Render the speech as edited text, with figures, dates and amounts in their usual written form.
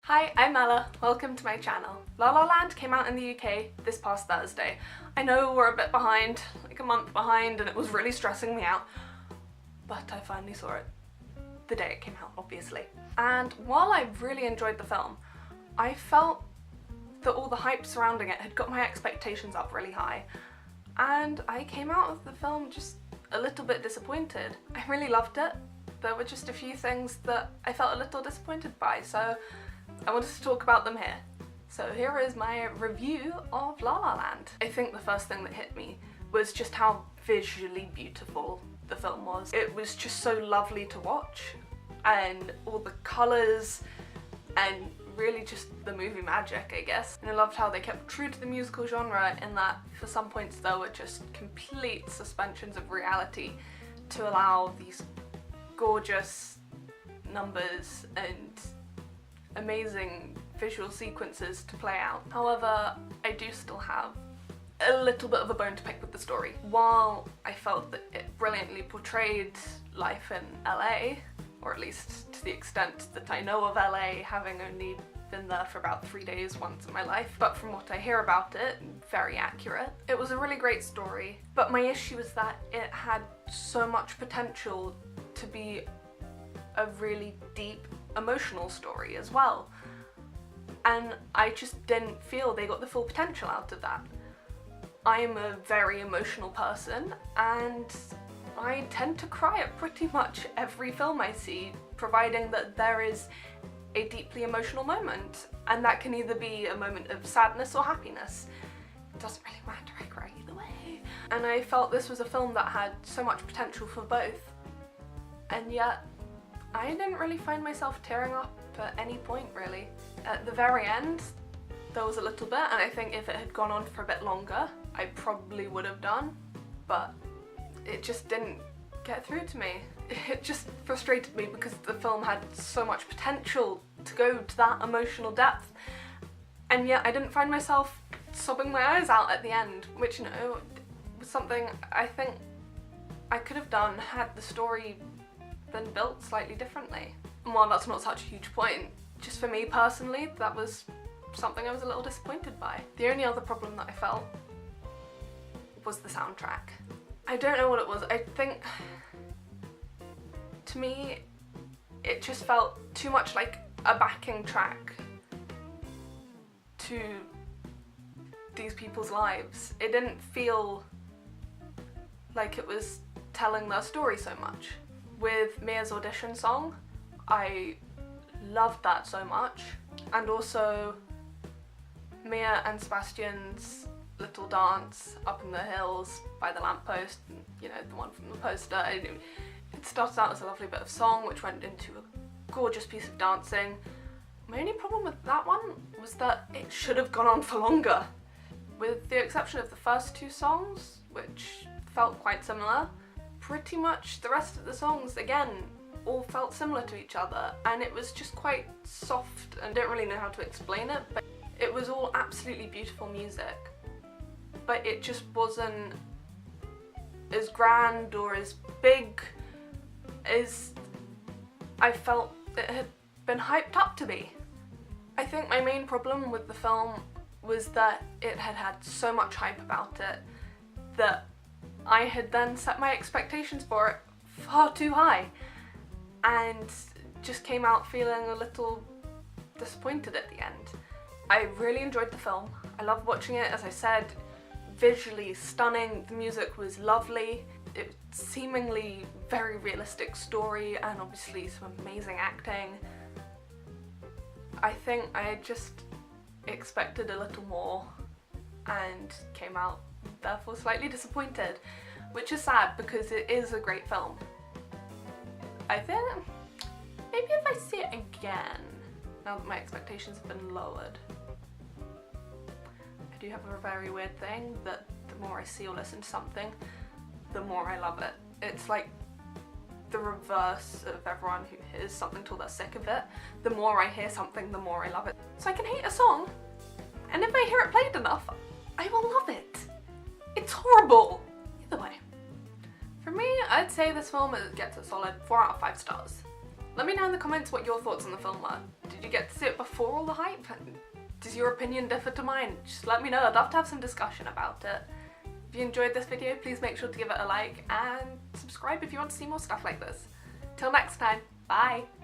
Hi, I'm Ella. Welcome to my channel. La La Land came out in the UK this past Thursday. I know we're a bit behind, like a month behind, and it was really stressing me out, but I finally saw it the day it came out, obviously. And while I really enjoyed the film, I felt that all the hype surrounding it had got my expectations up really high, and I came out of the film just a little bit disappointed. I really loved it. There were just a few things that I felt a little disappointed by, so I wanted to talk about them here. So here is my review of La La Land. I think the first thing that hit me was just how visually beautiful the film was. It was just so lovely to watch, and all the colours and really just the movie magic, I guess. And I loved how they kept true to the musical genre in that for some points there were just complete suspensions of reality to allow these gorgeous numbers and amazing visual sequences to play out. However, I do still have a little bit of a bone to pick with the story. While I felt that it brilliantly portrayed life in LA, or at least to the extent that I know of LA, having only been there for about 3 days once in my life, but from what I hear about it, very accurate. It was a really great story, but my issue is that it had so much potential to be a really deep emotional story as well, and I just didn't feel they got the full potential out of that. I am a very emotional person, and I tend to cry at pretty much every film I see, providing that there is a deeply emotional moment, and that can either be a moment of sadness or happiness. It doesn't really matter, I cry either way. And I felt this was a film that had so much potential for both, and yet I didn't really find myself tearing up at any point, really. At the very end, there was a little bit, and I think if it had gone on for a bit longer, I probably would have done, but it just didn't get through to me. It just frustrated me because the film had so much potential to go to that emotional depth, and yet I didn't find myself sobbing my eyes out at the end, which, you know, was something I think I could have done had the story been built slightly differently. And while that's not such a huge point, just for me personally, that was something I was a little disappointed by. The only other problem that I felt was the soundtrack. I don't know what it was. I think, to me, it just felt too much like a backing track to these people's lives. It didn't feel like it was telling their story so much. With Mia's audition song, I loved that so much, and also Mia and Sebastian's little dance up in the hills by the lamppost, you know, the one from the poster. It started out as a lovely bit of song which went into a gorgeous piece of dancing. My only problem with that one was that it should have gone on for longer. With the exception of the first two songs, which felt quite similar, pretty much the rest of the songs, again, all felt similar to each other, and it was just quite soft, and don't really know how to explain it, but it was all absolutely beautiful music, but it just wasn't as grand or as big as I felt it had been hyped up to be. I think my main problem with the film was that it had had so much hype about it that I had then set my expectations for it far too high, and just came out feeling a little disappointed at the end. I really enjoyed the film. I loved watching it, as I said, visually stunning, the music was lovely, it was seemingly very realistic story, and obviously some amazing acting. I think I just expected a little more and came out therefore slightly disappointed, which is sad because it is a great film. I think maybe if I see it again, now that my expectations have been lowered. I do have a very weird thing that the more I see or listen to something, the more I love it. It's like the reverse of everyone who hears something till they're sick of it. The more I hear something, the more I love it. So I can hate a song, and if I hear it played enough, I will love it. It's horrible! Either way. For me, I'd say this film gets a solid 4 out of 5 stars. Let me know in the comments what your thoughts on the film were. Did you get to see it before all the hype? Does your opinion differ to mine? Just let me know, I'd love to have some discussion about it. If you enjoyed this video, please make sure to give it a like and subscribe if you want to see more stuff like this. Till next time, bye!